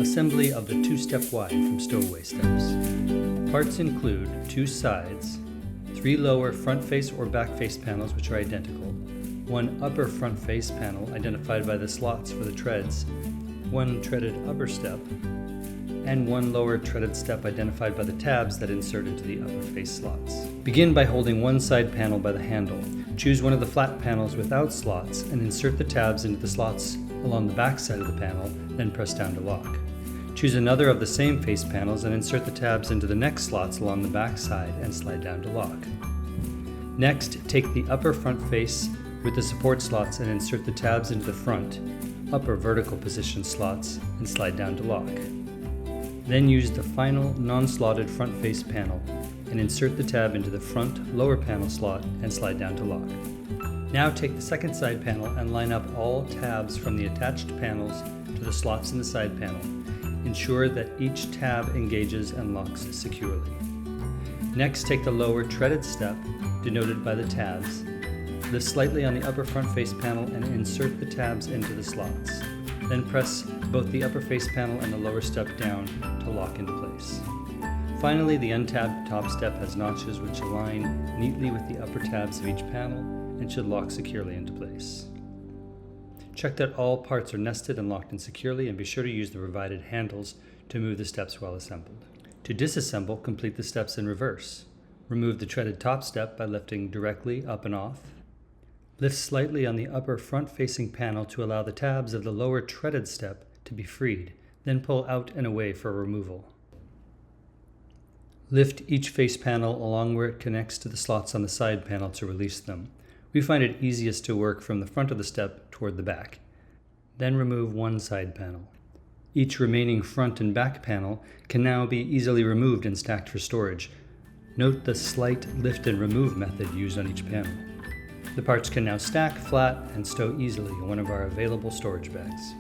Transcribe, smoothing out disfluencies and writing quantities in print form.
Assembly of the 2-step Y from Stowaway steps. Parts include 2 sides, 3 lower front face or back face panels which are identical, 1 upper front face panel identified by the slots for the treads, 1 treaded upper step, and 1 lower treaded step identified by the tabs that insert into the upper face slots. Begin by holding one side panel by the handle. Choose one of the flat panels without slots and insert the tabs into the slots along the back side of the panel, then press down to lock. Choose another of the same face panels and insert the tabs into the next slots along the back side and slide down to lock. Next, take the upper front face with the support slots and insert the tabs into the front, upper vertical position slots and slide down to lock. Then use the final non-slotted front face panel and insert the tab into the front lower panel slot and slide down to lock. Now take the second side panel and line up all tabs from the attached panels to the slots in the side panel. Ensure that each tab engages and locks securely. Next, take the lower treaded step, denoted by the tabs, lift slightly on the upper front face panel and insert the tabs into the slots. Then press both the upper face panel and the lower step down to lock into place. Finally, the untabbed top step has notches which align neatly with the upper tabs of each panel and should lock securely into place. Check that all parts are nested and locked in securely, and be sure to use the provided handles to move the steps while assembled. To disassemble, complete the steps in reverse. Remove the treaded top step by lifting directly up and off. Lift slightly on the upper front-facing panel to allow the tabs of the lower treaded step to be freed, then pull out and away for removal. Lift each face panel along where it connects to the slots on the side panel to release them. We find it easiest to work from the front of the step toward the back. Then remove one side panel. Each remaining front and back panel can now be easily removed and stacked for storage. Note the slight lift and remove method used on each panel. The parts can now stack flat and stow easily in one of our available storage bags.